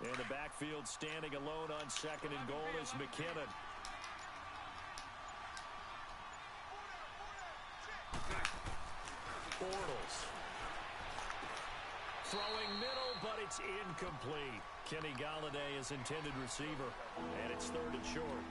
In the backfield, standing alone on second and goal is McKinnon. Bortles. Throwing middle, but it's incomplete. Kenny Golladay is intended receiver, and it's third and short.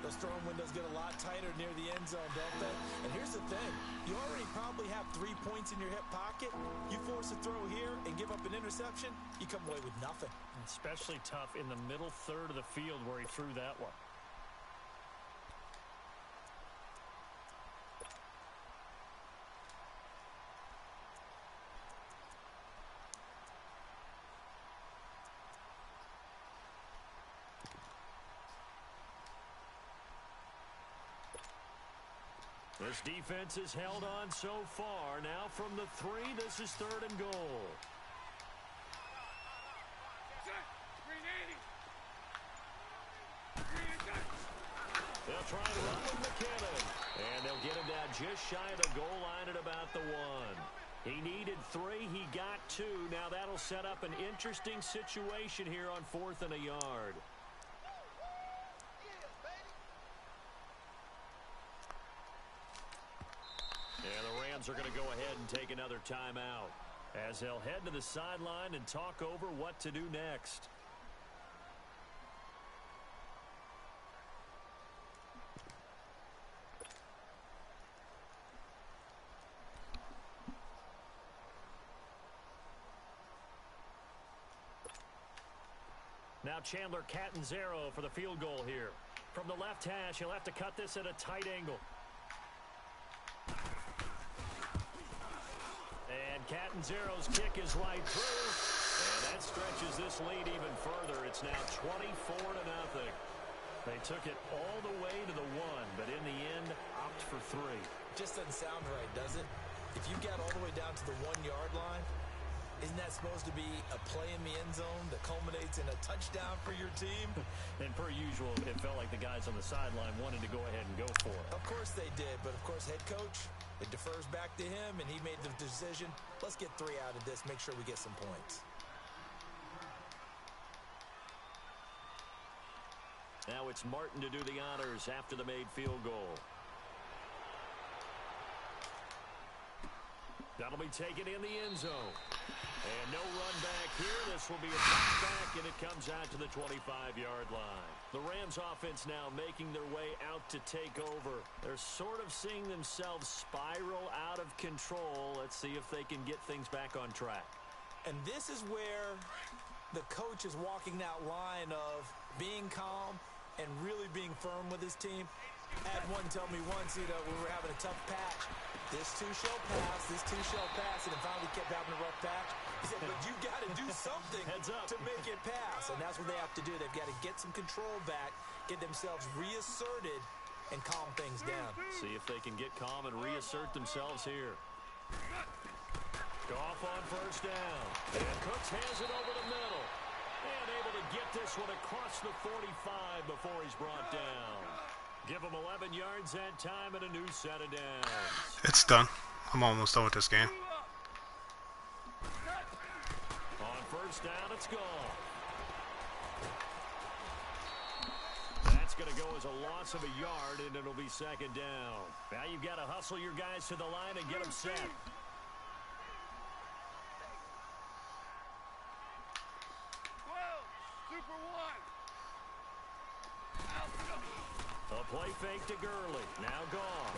Those throwing windows get a lot tighter near the end zone, don't they? And here's the thing. You already probably have 3 points in your hip pocket. You force a throw here and give up an interception, you come away with nothing. Especially tough in the middle third of the field where he threw that one. This defense has held on so far. Now from the 3, this is third and goal. They'll try to run with McKinnon. And they'll get him down just shy of the goal line at about the 1. He needed 3. He got 2. Now that'll set up an interesting situation here on 4th and a yard. And the Rams are going to go ahead and take another timeout as they'll head to the sideline and talk over what to do next. Now Chandler Catanzaro for the field goal here. From the left hash, he'll have to cut this at a tight angle. And Catanzaro's kick is right through. And that stretches this lead even further. It's now 24-0. They took it all the way to the 1, but in the end, opt for 3. Just doesn't sound right, does it? If you get all the way down to the 1-yard line, isn't that supposed to be a play in the end zone that culminates in a touchdown for your team? And per usual, it felt like the guys on the sideline wanted to go ahead and go for it. Of course they did, but of course head coach, it defers back to him, and he made the decision. Let's get 3 out of this, make sure we get some points. Now it's Martin to do the honors after the made field goal. That'll be taken in the end zone. And no run back here. This will be a touchback, and it comes out to the 25-yard line. The Rams offense now making their way out to take over. They're sort of seeing themselves spiral out of control. Let's see if they can get things back on track. And this is where the coach is walking that line of being calm and really being firm with his team. I had one tell me once, we were having a tough patch. This too shall pass, this too shall pass, and it finally kept having a rough patch. He said, but you got to do something to make it pass, and that's what they have to do. They've got to get some control back, get themselves reasserted, and calm things down. See if they can get calm and reassert themselves here. Goff on first down, and Cooks hands it over the middle. And able to get this one across the 45 before he's brought down. Give him 11 yards that time and a new set of downs. It's done. I'm almost done with this game. On first down, it's gone. That's going to go as a loss of a yard, and it'll be second down. Now you've got to hustle your guys to the line and get them set. A play fake to Gurley. Now gone.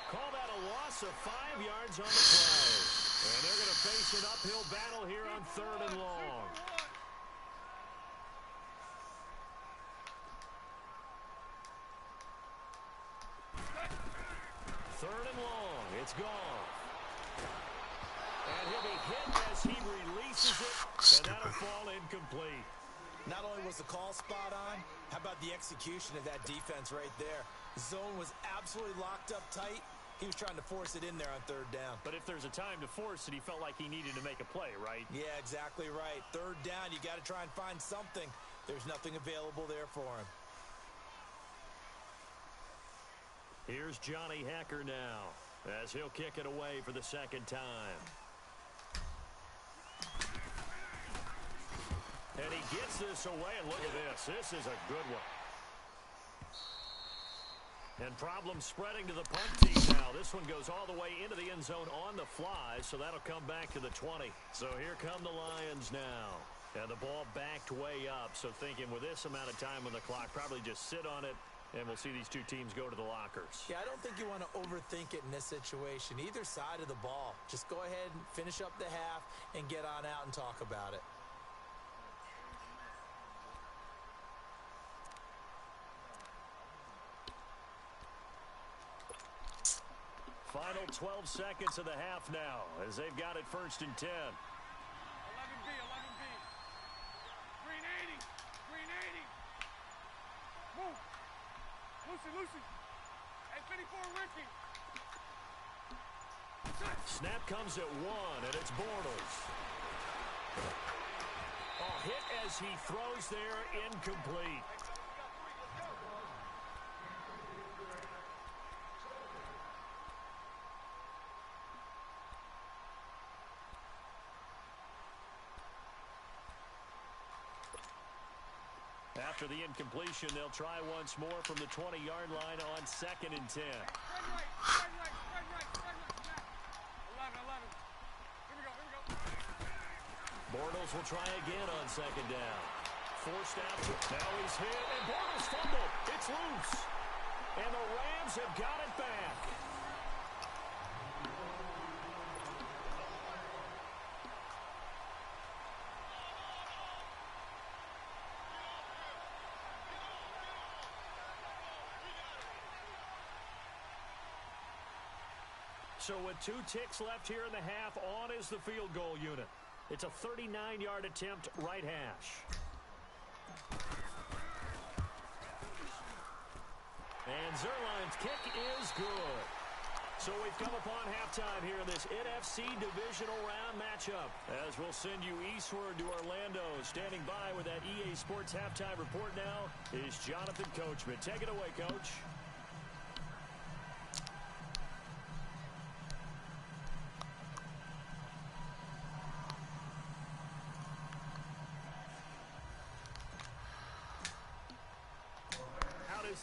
Call that a loss of 5 yards on the play. And they're going to face an uphill battle here on 3rd and long. Third and long. It's gone. And he'll be hit as he releases it. And that'll fall incomplete. Not only was the call spot on, how about the execution of that defense right there? The zone was absolutely locked up tight. He was trying to force it in there on 3rd down. But if there's a time to force it, he felt like he needed to make a play, right? Yeah, exactly right. 3rd down, you got to try and find something. There's nothing available there for him. Here's Johnny Hekker now, as he'll kick it away for the 2nd time. And he gets this away, and look at this. This is a good one. And problems spreading to the punt team now. This one goes all the way into the end zone on the fly, so that'll come back to the 20. So here come the Lions now. And the ball backed way up, so thinking with this amount of time on the clock, probably just sit on it, and we'll see these two teams go to the lockers. Yeah, I don't think you want to overthink it in this situation. Either side of the ball. Just go ahead and finish up the half and get on out and talk about it. Final 12 seconds of the half now as they've got it 1st and 10. 11B, 11B. Green 80. Green 80. Move. Lucy. Hey, 54, Ricky. Snap comes at 1, and it's Bortles. Hit as he throws there, incomplete. After the incompletion, they'll try once more from the 20-yard line on 2nd and 10. Spread right. 11. Here we go. Bortles will try again on 2nd down. Forced out. Now he's hit, and Bortles fumbled. It's loose. And the Rams have got it back. So with 2 ticks left here in the half, on is the field goal unit. It's a 39-yard attempt, right hash. And Zuerlein's kick is good. So we've come upon halftime here in this NFC Divisional Round matchup. As we'll send you eastward to Orlando. Standing by with that EA Sports Halftime Report now is Jonathan Coachman. Take it away, Coach.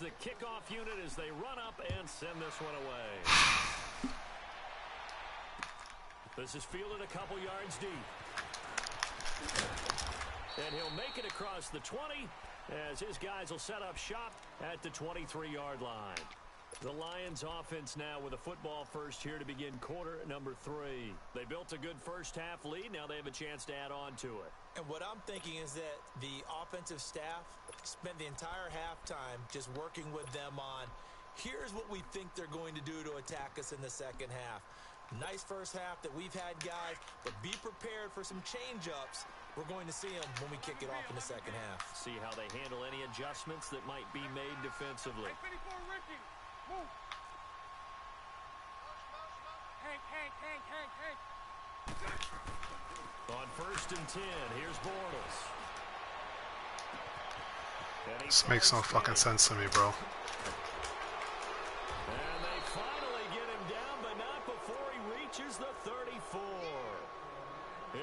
The kickoff unit as they run up and send this one away. This is fielded a couple yards deep. And he'll make it across the 20 as his guys will set up shop at the 23-yard line. The Lions offense now with a football first here to begin quarter number 3. They built a good first half lead. Now they have a chance to add on to it. And what I'm thinking is that the offensive staff spent the entire halftime just working with them on, here's what we think they're going to do to attack us in the second half. Nice first half that we've had, guys, but be prepared for some change-ups. We're going to see them when we kick it off in the second half. See how they handle any adjustments that might be made defensively. Hey, 54, Ricky. Move. Hank. On 1st and 10, here's Bortles. This makes no fucking sense to me, bro. And they finally get him down, but not before he reaches the 34.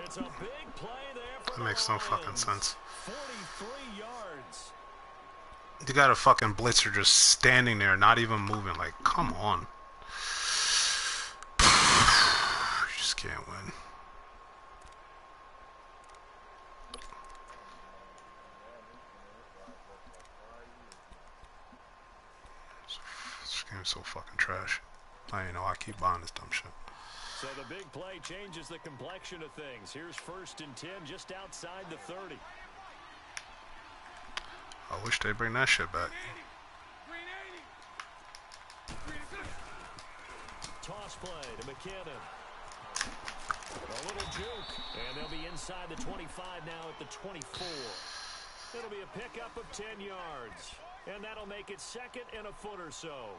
It's a big play there for That makes no fucking sense. 43 yards. You got a fucking blitzer just standing there, not even moving. Like, come on. You just can't win. This game's so fucking trash. I keep buying this dumb shit. So the big play changes the complexion of things. Here's 1st and 10 just outside the 30. I wish they'd bring that shit back. Toss play to McKinnon. A little juke. And they'll be inside the 25 now at the 24. It'll be a pickup of 10 yards. And that'll make it 2nd and a foot or so.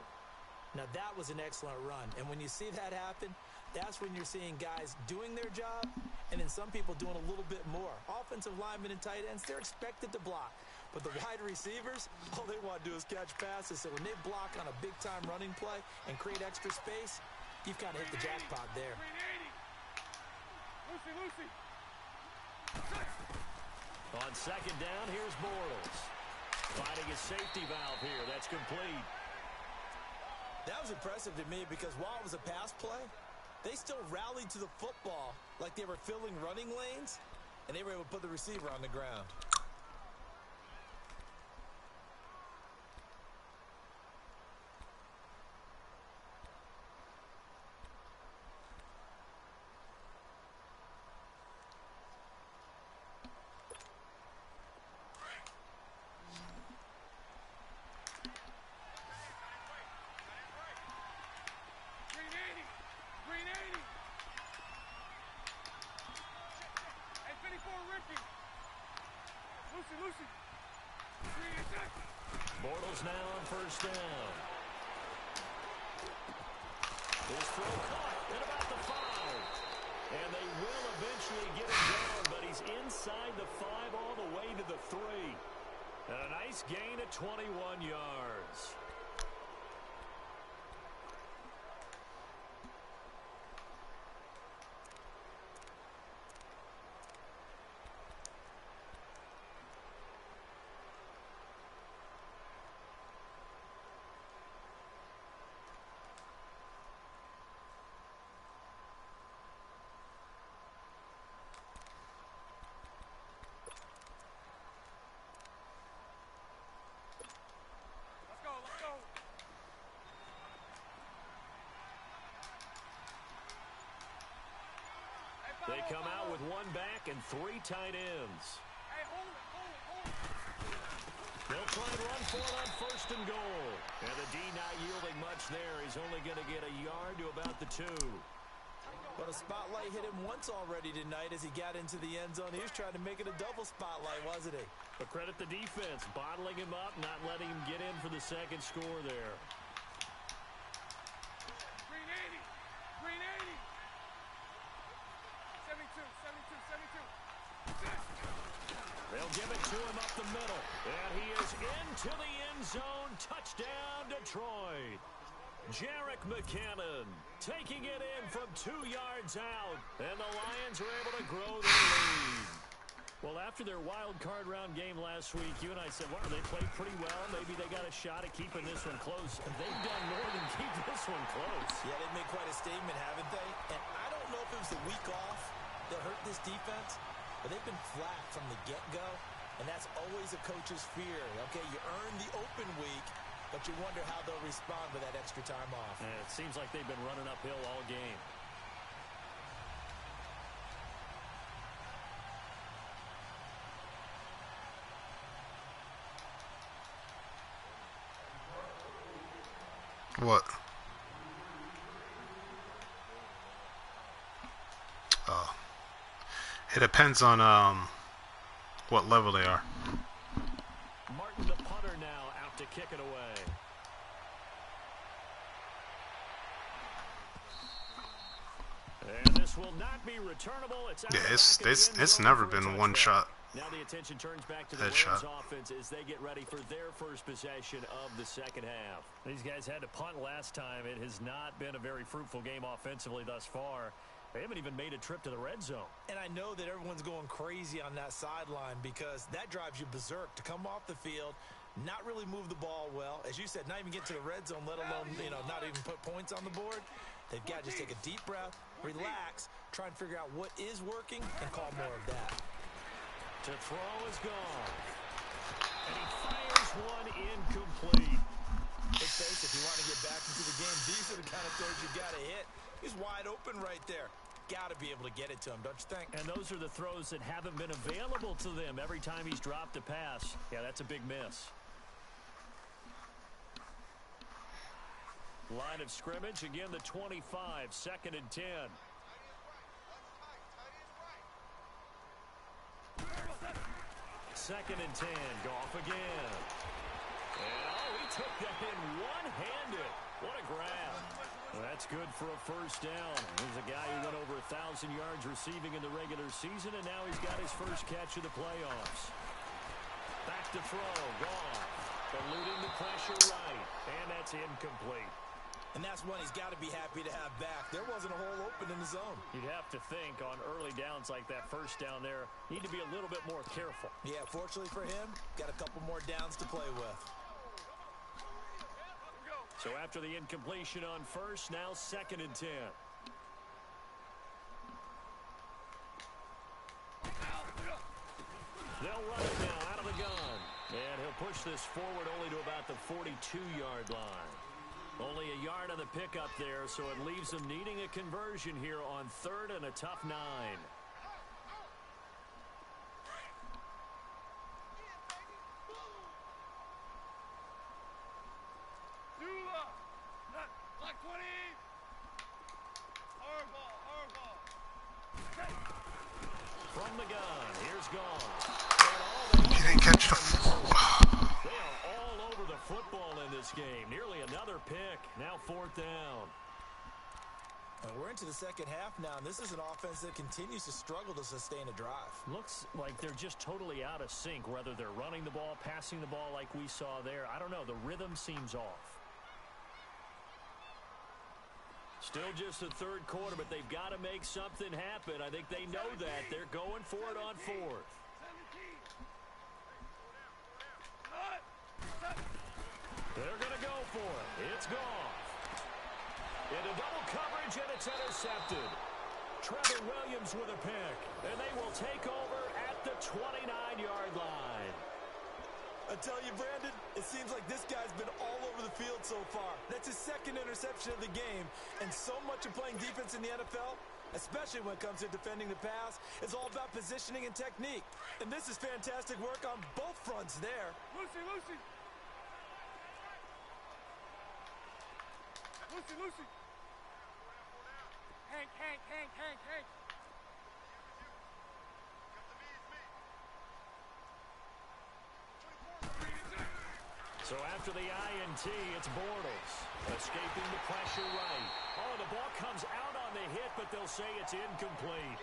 Now, that was an excellent run. And when you see that happen, that's when you're seeing guys doing their job and then some people doing a little bit more. Offensive linemen and tight ends, they're expected to block. But the wide receivers, all they want to do is catch passes. So when they block on a big-time running play and create extra space, you've got to hit the jackpot there. Lucy. On second down, here's Bortles. Finding his safety valve here. That's complete. That was impressive to me because while it was a pass play, they still rallied to the football like they were filling running lanes, and they were able to put the receiver on the ground. Bortles now on first down. His throw caught at about the 5. And they will eventually get him down, but he's inside the 5 all the way to the 3. And a nice gain at 21 yards. They come out with 1 back and 3 tight ends. Hey, hold it. They'll try and run for it on first and goal. And the D not yielding much there. He's only going to get a yard to about the 2. But a spotlight hit him once already tonight as he got into the end zone. He was trying to make it a double spotlight, wasn't he? But credit the defense, bottling him up, not letting him get in for the second score there. Green 80. 72. They'll give it to him up the middle. And he is into the end zone. Touchdown, Detroit. Jerick McKinnon taking it in from 2 yards out. And the Lions are able to grow their lead. Well, after their wild card round game last week, you and I said, wow, they played pretty well. Maybe they got a shot at keeping this one close. And they've done more than keep this one close. Yeah, they've made quite a statement, haven't they? And I don't know if it was the week off that hurt this defense, but they've been flat from the get-go, and that's always a coach's fear. Okay, you earn the open week, but you wonder how they'll respond with that extra time off. And it seems like they've been running uphill all game. What? It depends on what level they are. Martin, the punter, now out to kick it away. And this will not be returnable. It's out it's never been one shot. Now the attention turns back to the Rams offense as they get ready for their first possession of the second half. These guys had to punt last time. It has not been a very fruitful game offensively thus far. They haven't even made a trip to the red zone. And I know that everyone's going crazy on that sideline because that drives you berserk to come off the field, not really move the ball well. As you said, not even get to the red zone, let alone, not even put points on the board. They've got to just take a deep breath, relax, try and figure out what is working, and call more of that. To throw is gone. And he fires one incomplete. Let's face it, if you want to get back into the game, these are the kind of throws you've got to hit. He's wide open right there. Got to be able to get it to him, don't you think? And those are the throws that haven't been available to them every time he's dropped a pass. Yeah, that's a big miss. Line of scrimmage, again the 25, 2nd and 10. Second and 10, Goff again. And he took that in one-handed. What a grab. Well, that's good for a first down. There's a guy who went over 1,000 yards receiving in the regular season, and now he's got his first catch of the playoffs. Back to throw, Goff. Eluding the pressure right, and that's incomplete. And that's one he's got to be happy to have back. There wasn't a hole open in the zone. You'd have to think on early downs like that first down there, need to be a little bit more careful. Yeah, fortunately for him, got a couple more downs to play with. So after the incompletion on first, now 2nd and 10. They'll run it now out of the gun. And he'll push this forward only to about the 42-yard line. Only a yard on the pickup there, so it leaves them needing a conversion here on 3rd and a tough 9. Black 20. Hardball. From the gun, here's gone. He didn't catch the... They are all over the football in this game. Nearly another pick. Now 4th down. And we're into the second half now, and this is an offense that continues to struggle to sustain a drive. Looks like they're just totally out of sync, whether they're running the ball, passing the ball like we saw there. I don't know. The rhythm seems off. Still just the 3rd quarter, but they've got to make something happen. I think they know that. They're going for it on 4th. They're going to go for it. It's gone. Into double coverage, and it's intercepted. Trevor Williams with a pick, and they will take over at the 29-yard line. I tell you, Brandon, it seems like this guy's been all over the field so far. That's his 2nd interception of the game, and so much of playing defense in the NFL, especially when it comes to defending the pass, is all about positioning and technique. And this is fantastic work on both fronts there. Lucy. Hank. So after the INT, it's Bortles escaping the pressure right. Oh, the ball comes out on the hit, but they'll say it's incomplete.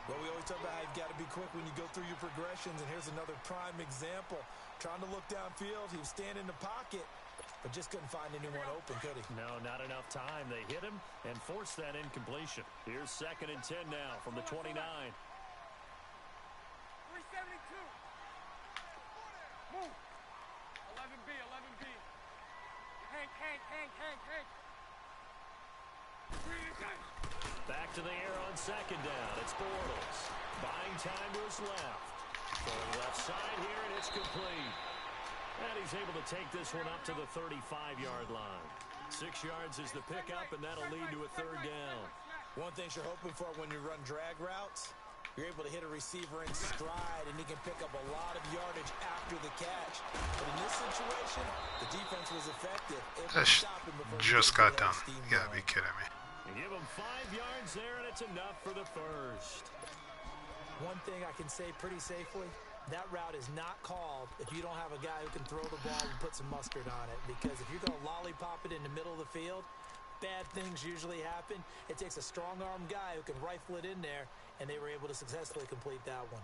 Well, we always talk about how you've got to be quick when you go through your progressions, and here's another prime example. Trying to look downfield, he was standing in the pocket, but just couldn't find anyone open, could he? No, not enough time. They hit him and forced that incompletion. Here's 2nd and 10 now from the 29. 372. Move. 11B. Hank. Back to the air on 2nd down. It's Bortles. Buying time to his left. Going left side here, and it's complete. And he's able to take this one up to the 35-yard line. 6 yards is the pickup, and that'll lead to a 3rd down. One thing you're hoping for when you run drag routes, you're able to hit a receiver in stride, and he can pick up a lot of yardage after the catch. But in this situation, the defense was effective. Just got done. You gotta be kidding me. You give him 5 yards there, and it's enough for the first. One thing I can say pretty safely, that route is not called if you don't have a guy who can throw the ball and put some mustard on it. Because if you're going to lollipop it in the middle of the field, bad things usually happen. It takes a strong-arm guy who can rifle it in there, and they were able to successfully complete that one.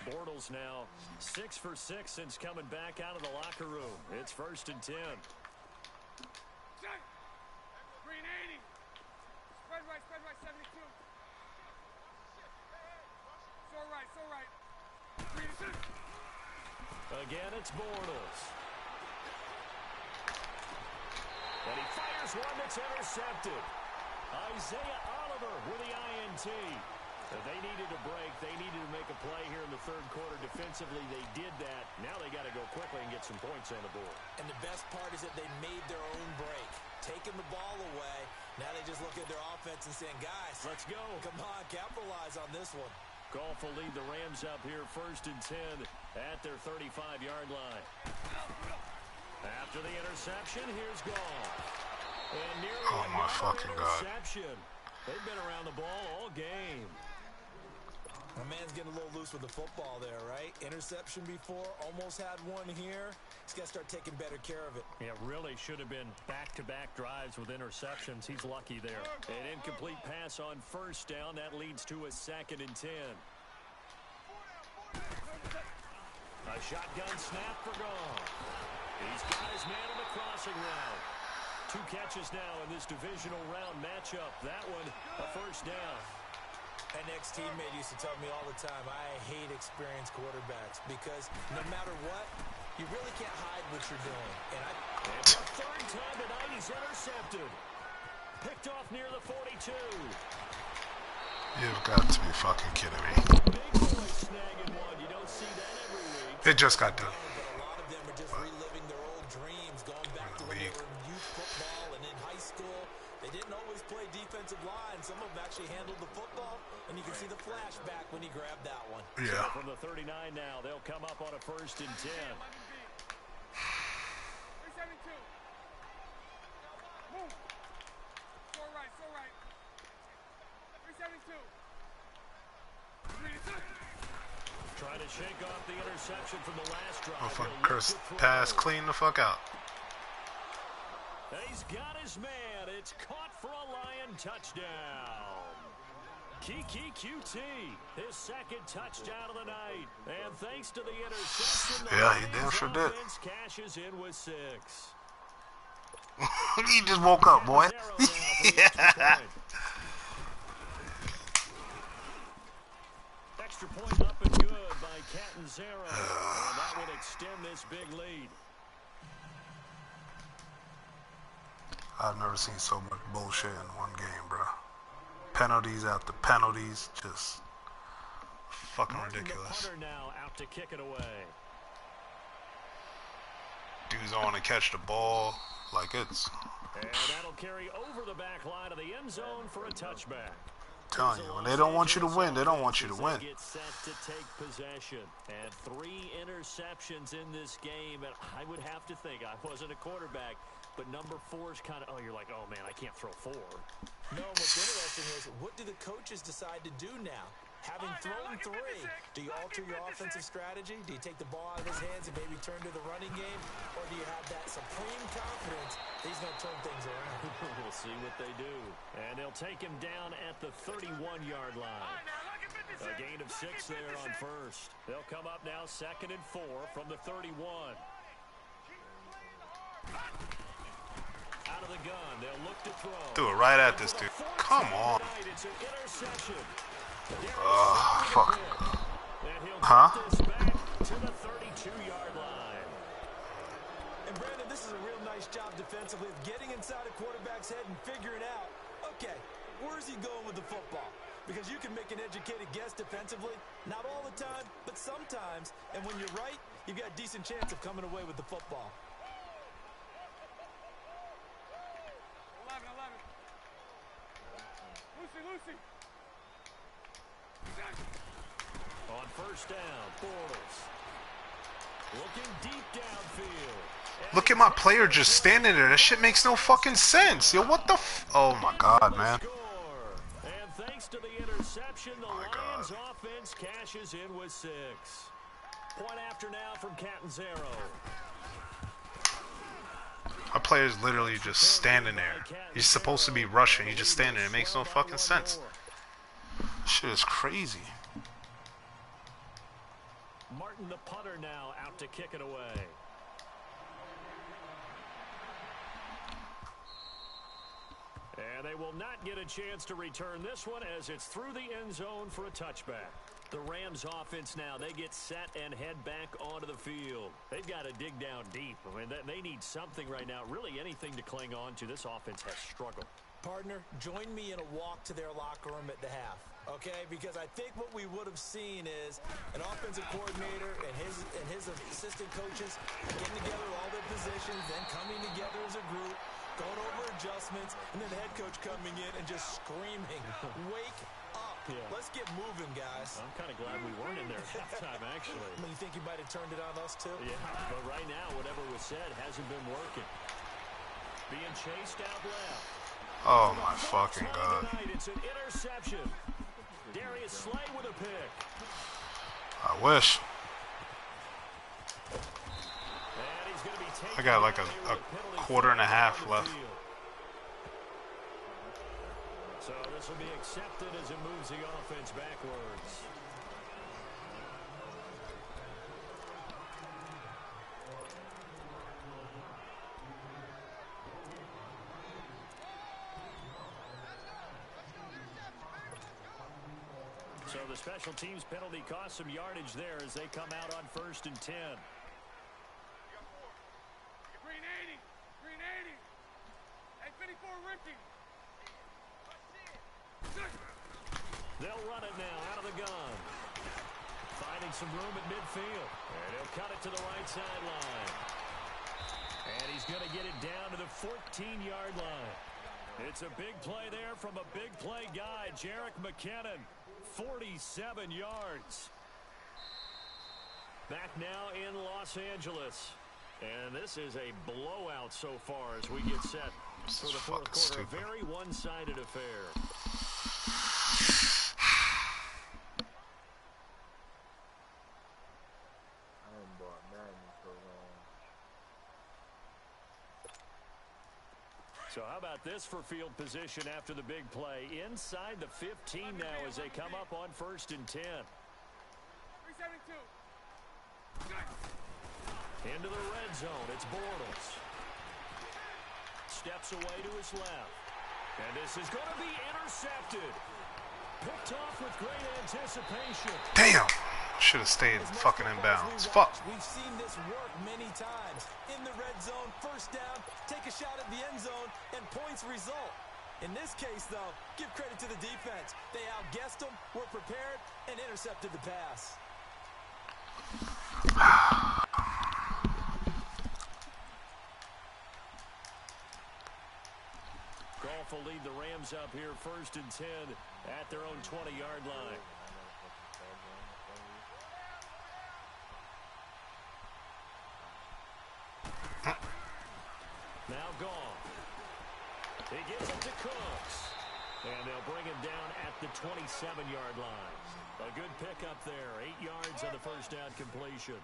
Bortles now 6 for 6 since coming back out of the locker room. It's 1st and 10. Green 80. Spread right, 72. So right. Green 6. Again, it's Bortles. And he fires one that's intercepted. Isaiah Oliver with the INT. They needed a break. They needed to make a play here in the 3rd quarter. Defensively, they did that. Now they got to go quickly and get some points on the board. And the best part is that they made their own break. Taking the ball away. Now they just look at their offense and saying, guys, let's go. Come on, capitalize on this one. Goff will lead the Rams up here 1st and 10 at their 35-yard line. After the interception, here's Goff. And nearly my fucking God. Interception. They've been around the ball all game. My man's getting a little loose with the football there, right? Interception before, almost had one here. He's got to start taking better care of it. Yeah, really should have been back-to-back drives with interceptions. He's lucky there. An incomplete pass on 1st down. That leads to a 2nd and 10. A shotgun snap for Goff. He's got his man on the crossing route. 2 catches now in this divisional round matchup. That one, a first down. An ex-teammate used to tell me all the time, I hate experienced quarterbacks because no matter what, you really can't hide what you're doing. And for a 3rd time tonight, he's intercepted. Picked off near the 42. You've got to be fucking kidding me. Big boy snagging one. You don't see that every week. It just got done. but a lot of them are just reliving their old dreams, going back to when they were in youth football and in high school. They didn't always play defensive line. Some of them actually handled the football, and you can see the flashback when he grabbed that one. Yeah. So from the 39 now, they'll come up on a 1st and 10. 372. Move. So right, so right. 372. 3 Trying to shake off the interception from the last drive. Oh, fucking He'll look curse to throw. pass clean the fuck out. And he's got his man. It's caught for a Lion touchdown. Kiki QT, his 2nd touchdown of the night. And thanks to the interception, the Yeah, he Lions damn sure did. offense cashes in with 6. He just woke up, boy. Yeah. Extra point up and good by Catanzaro. And that would extend this big lead. I've never seen so much bullshit in one game, bro. Penalties after penalties, just fucking ridiculous. The punter now out to kick it away. Dudes don't want to catch the ball like it's. And that'll carry over the back line of the end zone for a touchback. Telling you, when they don't want you to win, they don't want you to win. Get set to take possession. And 3 interceptions in this game. And I would have to think, I wasn't a quarterback, but number 4 is kind of, oh, you're like, oh, man, I can't throw 4. No, what's interesting is, what do the coaches decide to do now? Having thrown 3, do you alter your offensive strategy? Do you take the ball out of his hands and maybe turn to the running game? Or do you have that supreme confidence that he's going to turn things around? We'll see what they do. And they'll take him down at the 31-yard line. A gain of 6 there on 1st. They'll come up now 2nd and 4 from the 31. Out of the gun, they'll look to throw. Threw it right at this dude. Come on. It's an interception. Fuck. And he'll Huh? get this back to the 32-yard line. And Brandon, this is a real nice job defensively of getting inside a quarterback's head and figuring out, okay, where's he going with the football? Because you can make an educated guess defensively, not all the time, but sometimes. And when you're right, you've got a decent chance of coming away with the football. 11, 11. Lucy. On 1st down, Bortles. Looking deep downfield. Look at my player just standing there. That shit makes no fucking sense. Yo, what the oh my god, man. And thanks to the interception, the Lions offense cashes in with 6. Point after now from Catanzaro. Our player's literally just standing there. He's supposed to be rushing. He's just standing there. It makes no fucking sense. Shit is crazy. Martin the punter now out to kick it away. And they will not get a chance to return this one as it's through the end zone for a touchback. The Rams offense now, they get set and head back onto the field. They've got to dig down deep. I mean, they need something right now, really anything to cling on to. This offense has struggled. Partner, join me in a walk to their locker room at the half, okay? Because I think what we would have seen is an offensive coordinator and his assistant coaches getting together all their positions, then coming together as a group, going over adjustments, and then the head coach coming in and just screaming, wake up. Yeah. Let's get moving, guys. I'm kind of glad we weren't in there at halftime, actually. I mean, you think he might have turned it on us, too? Yeah, but right now, whatever was said hasn't been working. Being chased out left. Oh my fucking god. Tonight, it's an interception. Darius Slay with a pick. I wish. And he's going to be taken I got like a quarter and a half left. So this will be accepted as it moves the offense backwards. So the special teams penalty cost some yardage there as they come out on 1st and 10. Green 80. Green 80. Hey, 54 Ricky. They'll run it now out of the gun. Finding some room at midfield. And he'll cut it to the right sideline. And he's going to get it down to the 14-yard line. It's a big play there from a big play guy, Jerick McKinnon. 47 yards. Back now in Los Angeles. And this is a blowout so far as we get set for the fourth quarter. A very one-sided affair. So how about this for field position after the big play? Inside the 15 now as they come up on 1st and 10. 372. Into the red zone. It's Bortles. Steps away to his left. And this is going to be intercepted. Picked off with great anticipation. Damn. Should have stayed fucking in bounds. Fuck. We've seen this work many times. In the red zone, first down, take a shot at the end zone, and points result. In this case, though, give credit to the defense. They outguessed them, were prepared, and intercepted the pass. Goff will lead the Rams up here 1st and 10 at their own 20-yard line. Now Goff. He gives it to Cooks. And they'll bring him down at the 27-yard line. A good pickup there. 8 yards on the first down completion.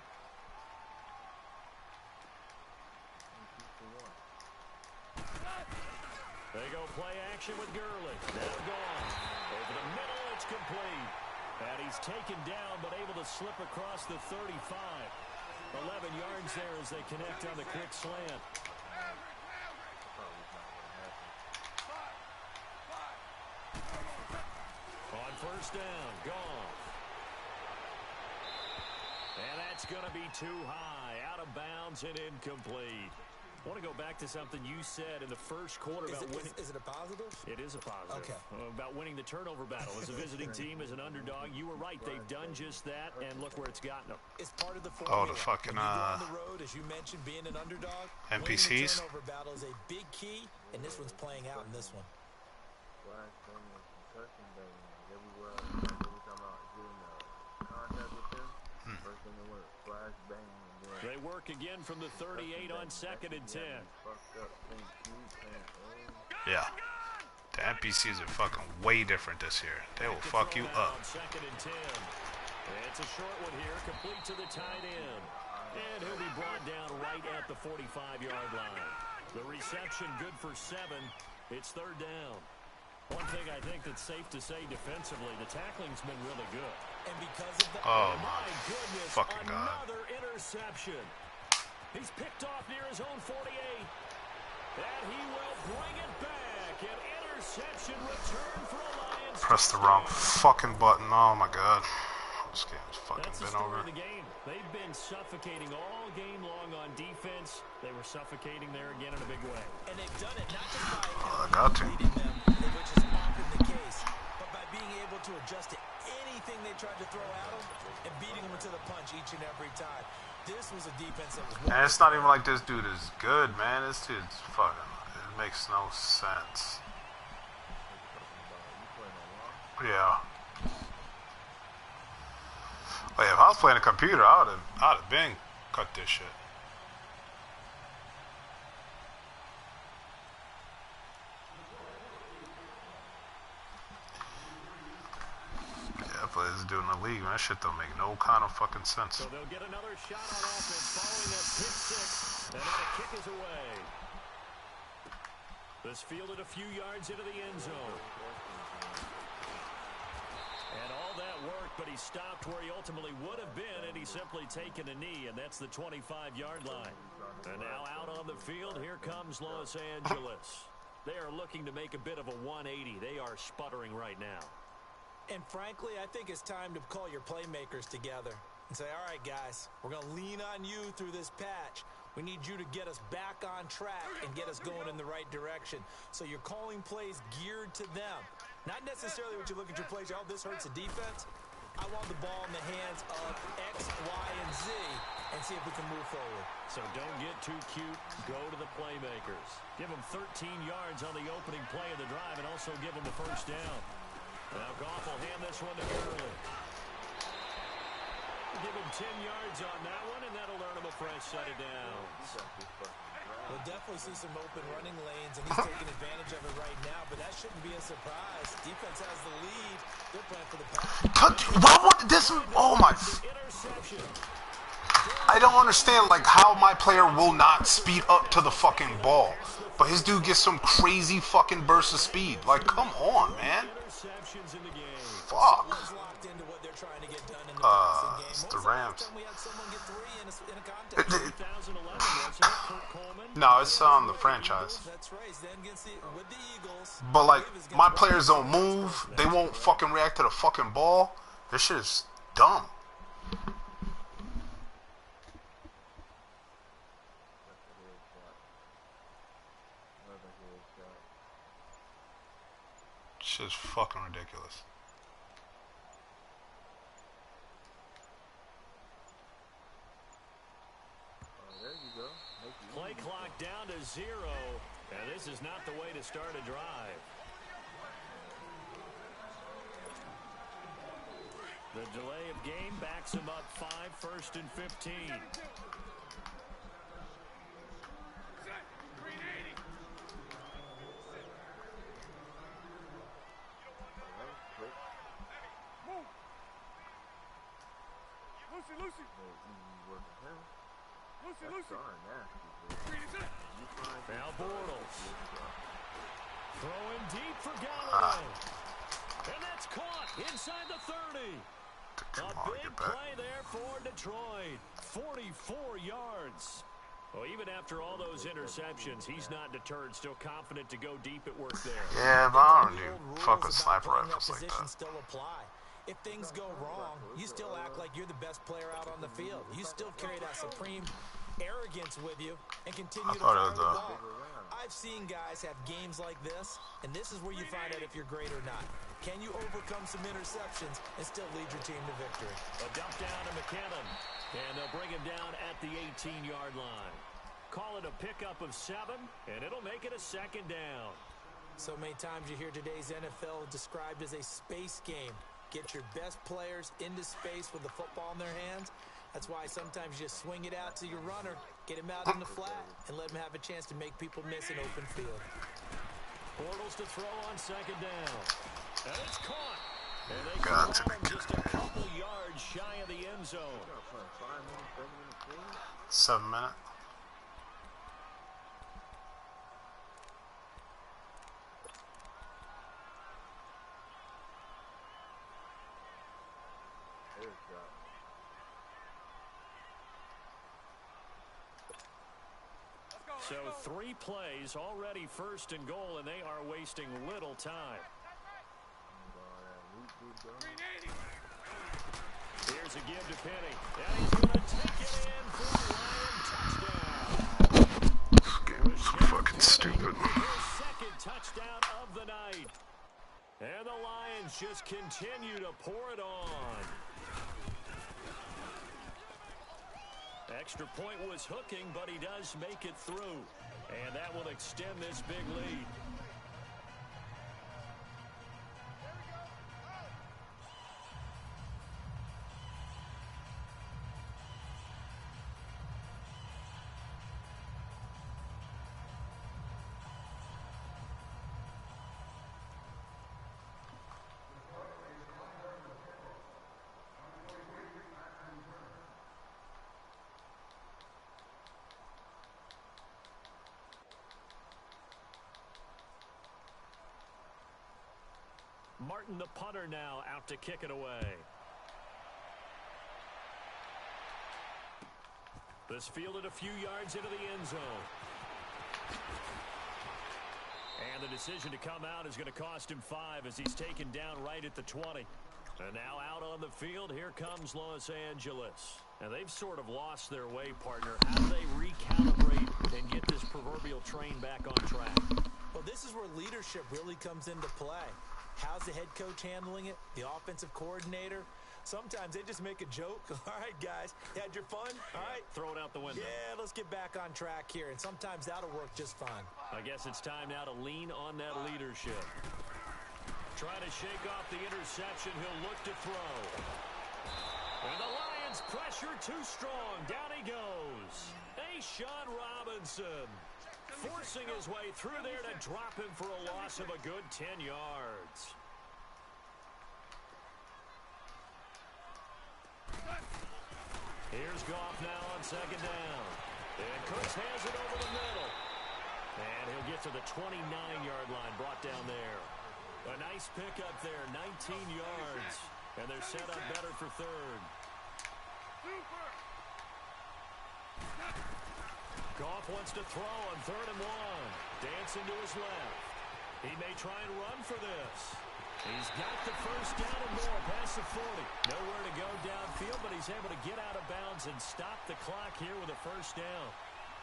They go play action with Gurley. Now Goff. Over the middle, it's complete. And he's taken down, but able to slip across the 35. 11 yards there as they connect on the quick slant. On first down, Goff. And that's going to be too high. Out of bounds and incomplete. I want to go back to something you said in the first quarter about winning. Is it a positive? It is a positive. Okay. About winning the turnover battle. As a visiting team, as an underdog, you were right. They've done just that, and look where it's gotten them. It's part of the formula. Oh, the fucking, When you go on the road, as you mentioned, being an underdog, NPCs? winning the turnover battle is a big key, and this one's playing out in this one. They work again from the 38 on 2nd and 10. Yeah. The NPCs are fucking way different this year. They will fuck you up. 2nd and 10. It's a short one here, complete to the tight end. And he'll be brought down right at the 45-yard line. The reception good for 7. It's 3rd down. One thing I think that's safe to say defensively, the tackling's been really good. And because of the... Oh, my goodness, fucking God. another interception. He's picked off near his own 48. And he will bring it back. An interception return for a Lions. Press the wrong fucking button. Oh my God. This game's fucking That's the been story over. of the game. They've been suffocating all game long on defense. They were suffocating there again in a big way. And they've done it not just by I got to. leading them, which is often the case, but by being able to adjust to anything they tried to throw at them and beating them to the punch each and every time. This was a defense that was... And it's not even like this dude is good, man. This dude's fucking... It makes no sense. Yeah. Like, if I was playing a computer, I would have been cut this shit. Yeah, but this dude in the league, man, that shit don't make no kind of fucking sense. So they'll get another shot on offense following that pick six. And then a kick is away. This fielded a few yards into the end zone. And all that worked, but he stopped where he ultimately would have been, and he's simply taken a knee, and that's the 25-yard line. And now out on the field, here comes Los Angeles. They are looking to make a bit of a 180. They are sputtering right now. And frankly, I think it's time to call your playmakers together and say, all right, guys, we're going to lean on you through this patch. We need you to get us back on track and get us going in the right direction. So you're calling plays geared to them. Not necessarily what you look at your plays, oh, this hurts the defense. I want the ball in the hands of X, Y, and Z and see if we can move forward. So don't get too cute. Go to the playmakers. Give them 13 yards on the opening play of the drive and also give them a first down. Now Goff will hand this one to Gurley. Give him 10 yards on that one, and that'll earn him a fresh set of downs. We'll definitely see some open running lanes, and he's taking advantage of it right now, but that shouldn't be a surprise. Defense has the lead. They're playing for the pass. Why would this? Oh my! I don't understand like how my player will not speed up to the fucking ball, but his dude gets some crazy fucking burst of speed. Like, come on, man. Fuck. It's the Rams. No, it's on the franchise. But like, my players don't move. They won't fucking react to the fucking ball. This shit is dumb. Shit's fucking ridiculous. Play clock down to 0, and this is not the way to start a drive. The delay of game backs him up 5, 1st and 15. Lucy. Now Bortles. Throwing deep for Galloway. And that's caught inside the 30. A big play there for Detroit. 44 yards. Well, even after all those interceptions, he's not deterred. Still confident to go deep at work there. Yeah, but I don't do fucking sniper rifles like that. Still apply. If things go wrong, you still act like you're the best player out on the field. You still carry that supreme arrogance with you and continue to fire the ball. I've seen guys have games like this, and this is where you find out if you're great or not. Can you overcome some interceptions and still lead your team to victory? A dump down to McKinnon, and they'll bring him down at the 18-yard line. Call it a pickup of 7, and it'll make it a 2nd down. So many times you hear today's NFL described as a space game. Get your best players into space with the football in their hands. That's why sometimes you just swing it out to your runner, get him out in the flat, and let him have a chance to make people miss an open field. Bortles to throw on 2nd down. And it's caught. And they got him just a couple yards shy of the end zone. 7 minutes. So 3 plays, already 1st and goal, and they are wasting little time. Here's a give to Penny. And he's going to take it in for a Lion touchdown. This game is fucking stupid. His 2nd touchdown of the night. And the Lions just continue to pour it on. Extra point was hooking, but he does make it through. And that will extend this big lead. Martin, the punter, now out to kick it away. This fielded a few yards into the end zone. And the decision to come out is going to cost him 5 as he's taken down right at the 20. And now out on the field, here comes Los Angeles. And they've sort of lost their way, partner. How do they recalibrate and get this proverbial train back on track? Well, this is where leadership really comes into play. How's the head coach handling it? The offensive coordinator? Sometimes they just make a joke. All right, guys, you had your fun? All right. Throw it out the window. Yeah, let's get back on track here. And sometimes that'll work just fine. I guess it's time now to lean on that leadership. Trying to shake off the interception. He'll look to throw. And the Lions pressure too strong. Down he goes. A'Shawn Robinson forcing his way through there to drop him for a loss of a good 10 yards. Here's Goff now on second down. And Cooks has it over the middle. And he'll get to the 29-yard line, brought down there. A nice pickup there, 19 yards. And they're set up better for third. Goff wants to throw on 3rd and 1. Dancing to his left. He may try and run for this. He's got the first down and more past the 40. Nowhere to go downfield, but he's able to get out of bounds and stop the clock here with a first down.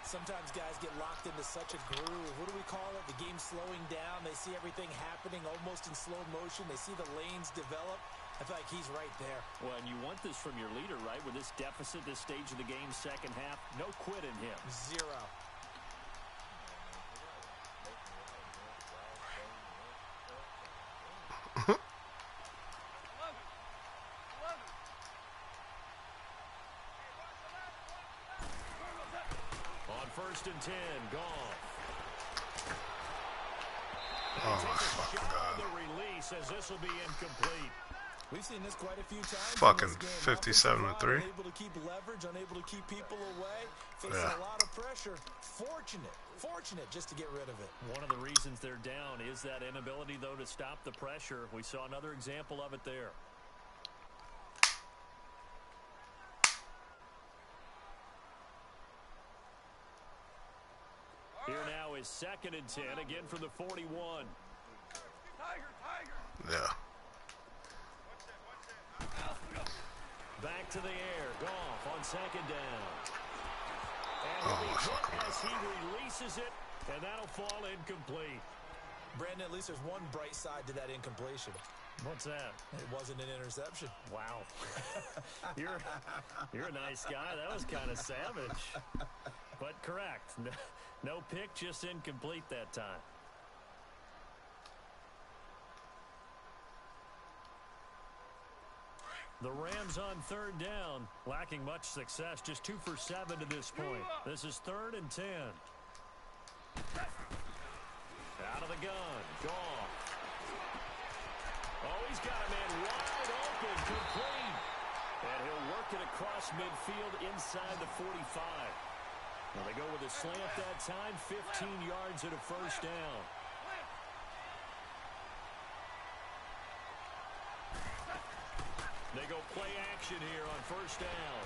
Sometimes guys get locked into such a groove. What do we call it? The game's slowing down. They see everything happening almost in slow motion. They see the lanes develop. I feel like he's right there. Well, and you want this from your leader, right? With this deficit, this stage of the game, second half, no quit in him. 0. On 1st and 10, Goff. Oh, my fucking God. The release as this will be incomplete. We've seen this quite a few times. Fucking 57-3. Unable to keep leverage, unable to keep people away, facing a lot of pressure. Fortunate just to get rid of it. One of the reasons they're down is that inability, though, to stop the pressure. We saw another example of it there. Here now is 2nd and 10, again from the 41. Yeah. Back to the air. Goff on 2nd down. And Oh, my fucking as he God. releases it, and that'll fall incomplete. Brandon, at least there's one bright side to that incompletion. What's that? It wasn't an interception. Wow. You're a nice guy. That was kind of savage. But correct. No pick, just incomplete that time. The Rams on 3rd down, lacking much success, just 2 for 7 to this point. This is 3rd and 10. Out of the gun, Goff. Oh, he's got a man wide open, complete. And he'll work it across midfield inside the 45. Well, they go with a slant that time, 15 yards at a first down. They go play action here on 1st down.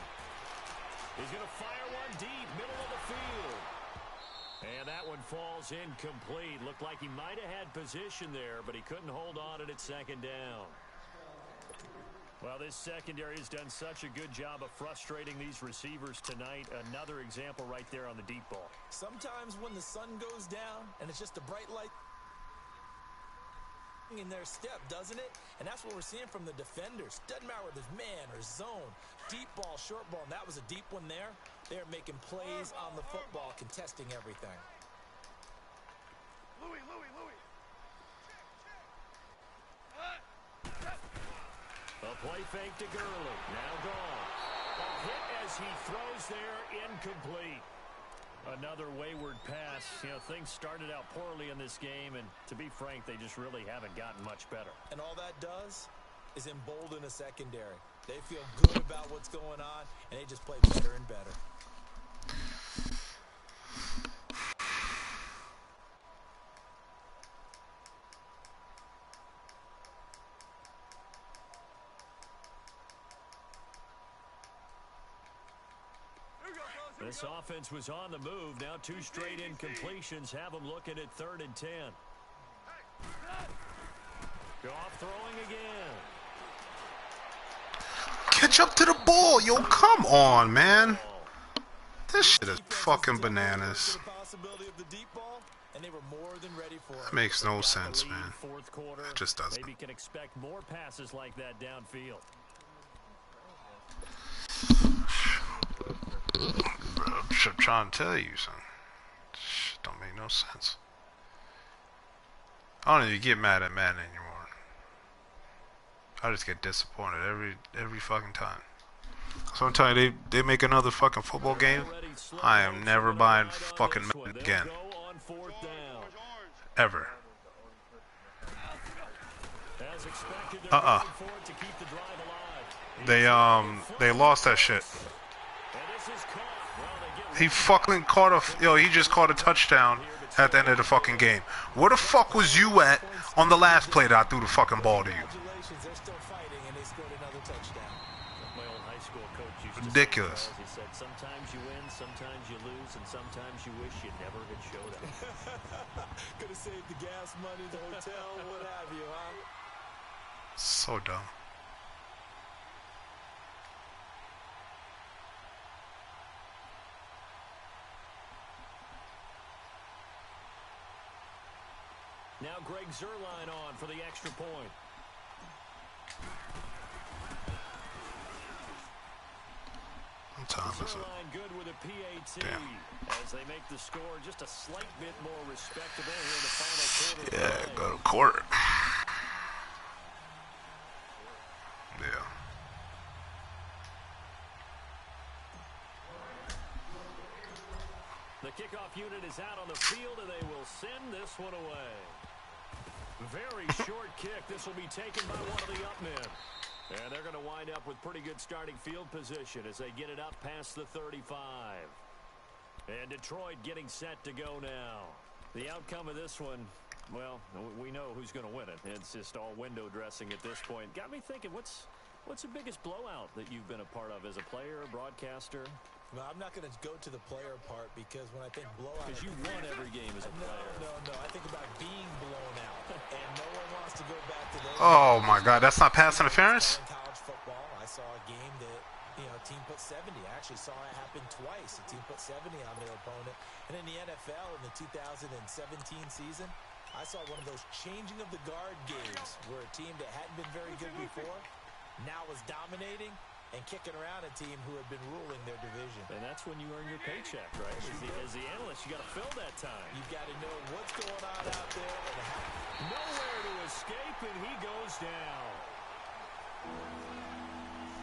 He's going to fire one deep, middle of the field. And that one falls incomplete. Looked like he might have had position there, but he couldn't hold on it at 2nd down. Well, this secondary has done such a good job of frustrating these receivers tonight. Another example right there on the deep ball. Sometimes when the sun goes down and it's just a bright light in their step, doesn't it? And that's what we're seeing from the defenders. Doesn't matter whether it's man or zone, deep ball, short ball, and that was a deep one there. They're making plays on the football, contesting everything. Louis. A play fake to Gurley. Now Goff. A hit as he throws there, incomplete. Another wayward pass. You know, things started out poorly in this game, and to be frank, they just really haven't gotten much better. And all that does is embolden a secondary. They feel good about what's going on, and they just play better and better. This offense was on the move. Now 2 straight incompletions have them looking at 3rd and 10. Goff throwing again. Catch up to the ball, yo. Come on, man. This shit is fucking bananas. That makes no sense, man. It just doesn't. Maybe can expect more passes like that downfield. I'm trying to tell you, son. Shit don't make no sense. I don't even get mad at Madden anymore. I just get disappointed every fucking time. So I'm telling you, they make another fucking football game. I am never buying fucking Madden again. Ever. They lost that shit. He fucking caught he just caught a touchdown at the end of the fucking game. Where the fuck was you at on the last play that I threw the fucking ball to you? Ridiculous. He said, sometimes you win, sometimes you lose, and sometimes you wish you never had showed up. Could have saved the gas money, the hotel, what have you, huh? So dumb. Now Greg Zuerlein on for the extra point. What time is it? Good with a PAT. Damn. As they make the score just a slight bit more respectable here in the final quarter. Yeah, go to court. Yeah. The kickoff unit is out on the field, and they will send this one away. Very short kick. This will be taken by one of the up men. And they're going to wind up with pretty good starting field position as they get it up past the 35. And Detroit getting set to go now. The outcome of this one, well, we know who's going to win it. It's just all window dressing at this point. Got me thinking, what's the biggest blowout that you've been a part of as a player, broadcaster? No, I'm not going to go to the player part because when I think blowout... Because you won every game as a player. No. I think about being blown out. And no one wants to go back to those... Oh, my God. That's not pass interference? In college football, I saw a game that, a team put 70. I actually saw it happen twice. A team put 70 on their opponent. And in the NFL, in the 2017 season, I saw one of those changing of the guard games where a team that hadn't been very good before now was dominating and kicking around a team who had been ruling their division. And that's when you earn your paycheck, right? As the analyst, you got to fill that time. You've got to know what's going on out there and how. Nowhere to escape, and he goes down.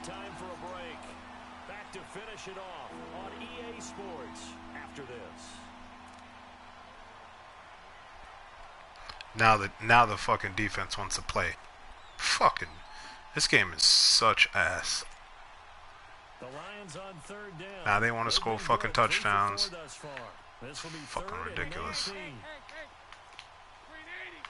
Time for a break. Back to finish it off on EA Sports after this. Now the fucking defense wants to play. Fucking, this game is such ass. The Lions on third down. Now they want to score fucking touchdowns. This will be fucking ridiculous. Hey. 380.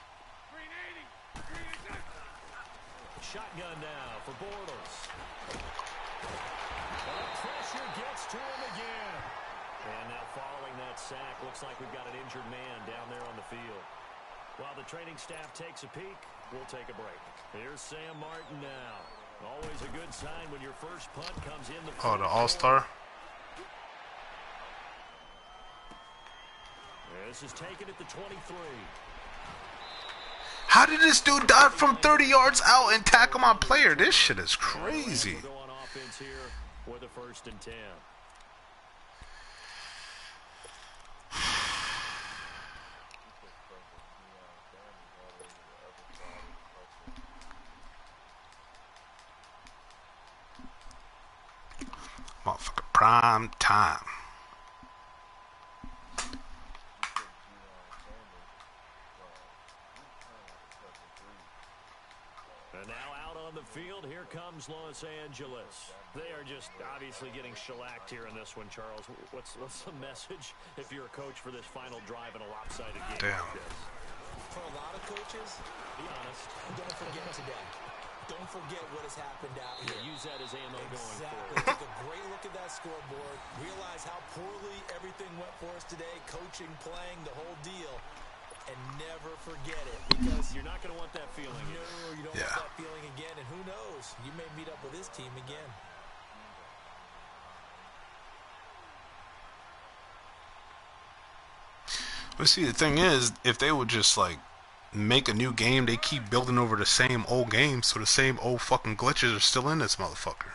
Shotgun now for Bortles. And pressure gets to him again. And now following that sack, looks like we've got an injured man down there on the field. While the training staff takes a peek, we'll take a break. Here's Sam Martin now. Always a good sign when your first punt comes in. The All-Star. This is taken at the 23. How did this dude dive from 30 yards out and tackle my player? This shit is crazy. We'll go on offense here with a 1st and 10. Motherfucker, prime time. And now out on the field, here comes Los Angeles. They are just obviously getting shellacked here in this one, Charles. What's the message if you're a coach for this final drive in a lopsided game like this? For a lot of coaches, be honest, don't forget today. Don't forget what has happened out here. Use that as ammo going forward. Take a great look at that scoreboard. Realize how poorly everything went for us today. Coaching, playing, the whole deal. and never forget it, because You're not going to want that feeling. no, you don't Yeah. want that feeling again, and who knows, you may meet up with this team again. But see, the thing is, if they would just like make a new game, they keep building over the same old game, so the same old fucking glitches are still in this motherfucker.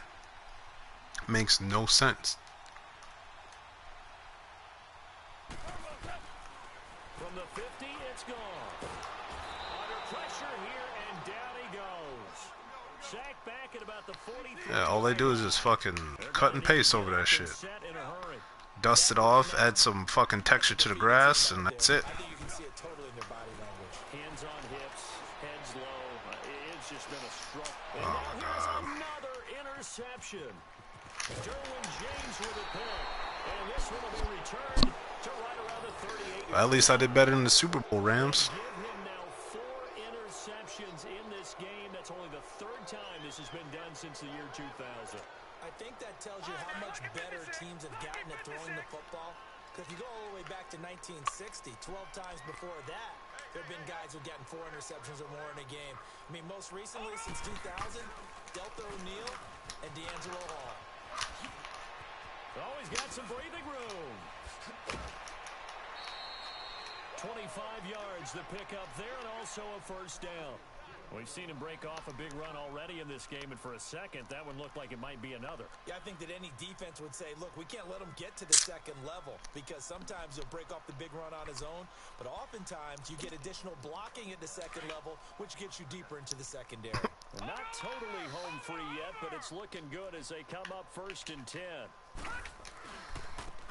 Makes no sense. From the 50, it's gone. Under pressure here, and down he goes. Sacked back at about the 43. Yeah, all they do is just fucking cut and paste over that shit. Set in a hurry. Dust it off, add some fucking texture to the grass, and that's it. I think you can see it totally in their body language. Hands on hips, heads low. It's just been a struggle. And Oh, now my here's God. another interception. Derwin James with a pick. And this one will be returned to right around the 38. At least I did better than the Super Bowl Rams. Give him now 4 interceptions in this game. That's only the 3rd time this has been done since the year 2000. I think that tells you how much better teams have gotten at throwing the football. Because if you go all the way back to 1960, 12 times before that, there have been guys who've gotten 4 interceptions or more in a game. I mean, most recently, since 2000, Delta O'Neal and D'Angelo Hall. Always got some breathing room. 25 yards the pickup there, and also a first down. We've seen him break off a big run already in this game, and for a second, that one looked like it might be another. Yeah, I think that any defense would say, look, we can't let him get to the second level, because sometimes he'll break off the big run on his own, but oftentimes you get additional blocking at the second level, which gets you deeper into the secondary. Well, not totally home free yet, but it's looking good as they come up 1st and 10.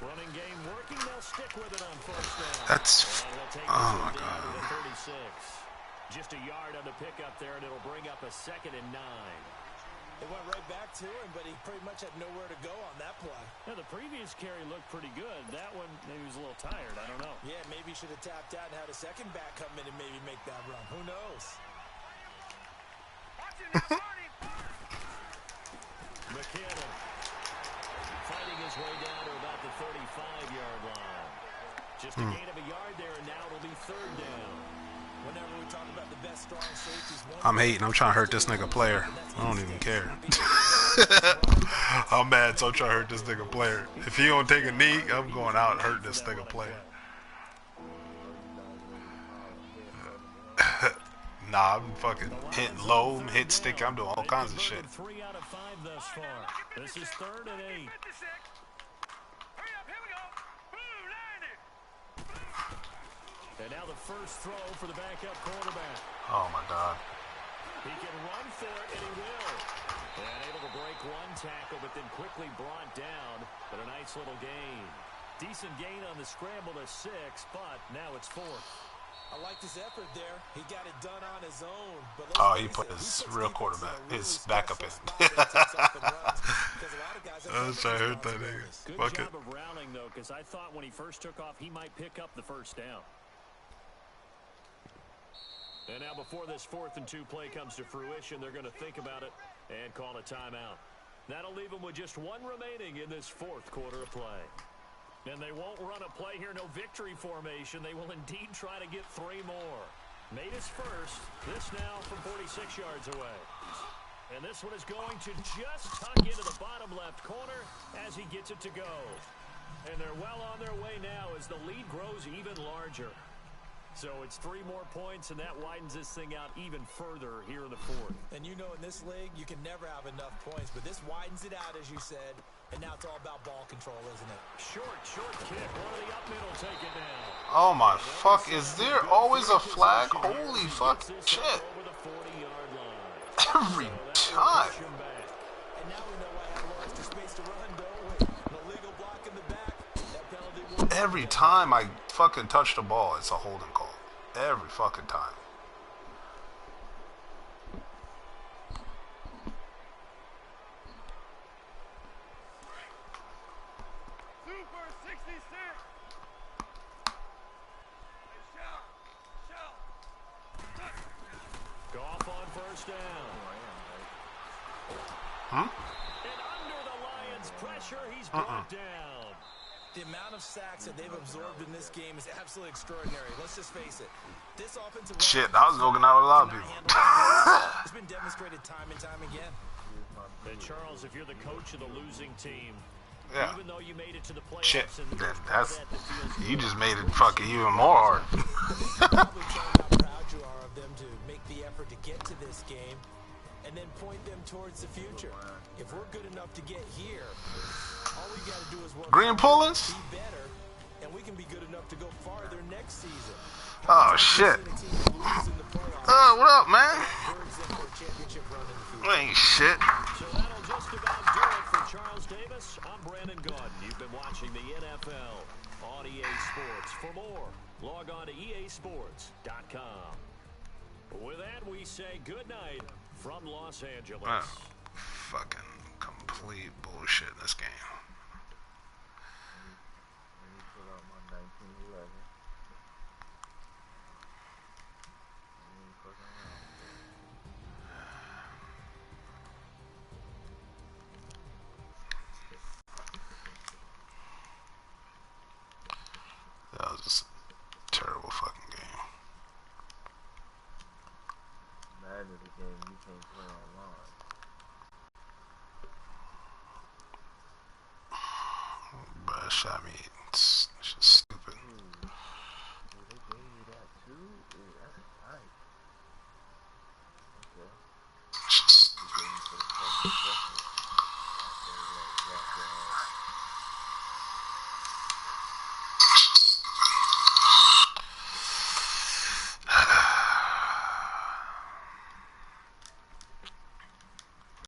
Running game working, they'll stick with it on first down. That's... And they'll take Oh, this my one down to God. the 36. Just a yard on the pickup there, and it'll bring up a 2nd and 9. They went right back to him, but he pretty much had nowhere to go on that play. Now, the previous carry looked pretty good. That one, maybe he was a little tired. I don't know. Yeah, maybe he should have tapped out and had a second back come in and maybe make that run. Who knows? McKinnon fighting his way down to about the 35-yard line. Just a gain of a yard there, and now it'll be 3rd down. Whenever we talk about the best strong safeties, I'm hating. I'm trying to hurt this nigga player. I don't even care. I'm mad, so I'm trying to hurt this nigga player. If he don't take a knee, I'm going out and hurt this nigga player. Nah, I'm fucking hitting low, hitting stick. I'm doing all kinds of shit. 3 out of 5 thus far. This is 3rd and 8. Hurry up, here we go. Boom, landed. And now the first throw for the backup quarterback. Oh my God. He can run for it, and he will. And able to break one tackle, but then quickly brought down. But a nice little gain. Decent gain on the scramble to 6, but now it's 4th. I liked his effort there. He got it done on his own. But Oh, he put his real quarterback, his backup in. I was trying to hurt that nigga. Good Fuck it. job of rallying, though, because I thought when he first took off, he might pick up the first down. And now before this 4th and 2 play comes to fruition, they're going to think about it and call a timeout. That'll leave them with just 1 remaining in this 4th quarter of play. And they won't run a play here, no victory formation. They will indeed try to get 3 more. Made his first. This now from 46 yards away. And this one is going to just tuck into the bottom left corner as he gets it to go. And they're well on their way now as the lead grows even larger. So it's 3 more points, and that widens this thing out even further here in the 4th. And you know, in this league, you can never have enough points, but this widens it out, as you said, and now it's all about ball control, isn't it? Short kick. One of the up middle take it down. Oh my fuck, is there always a flag? Holy fucking shit. Over the 40-yard line. Every time. And now we know why I have a little extra space to run, don't we? An illegal block in the back. That penalty will... Every time I fucking touch the ball, it's a holding call. Every fucking time. Super 66. Shout. Goff on first down. Huh? And under the Lions' pressure, he's brought down. The amount of sacks that they've absorbed in this game is absolutely extraordinary. Let's just face it. This offensive Shit, I was looking out a lot of people. It's been demonstrated time and time again. And Charles, if you're the coach of the losing team, Yeah. even though you made it to the playoffs, Shit, and that's that feels you good. just made it fucking even more hard. Probably tell them how proud you are of them to make the effort to get to this game and then point them towards the future. If we're good enough to get here, all we got to do is work Green harder, Pullins? be better, and we can be good enough to go farther next season. Oh shit. What up, man? Ain't shit. So that'll just about do it for Charles Davis. I'm Brandon Gaudin. You've been watching the NFL on EA Sports. For more, log on to easports.com. With that, we say good night from Los Angeles. Oh, fucking complete bullshit in this game. That was just a terrible fucking game. Madden is a game you can't play online. Bruh, shot me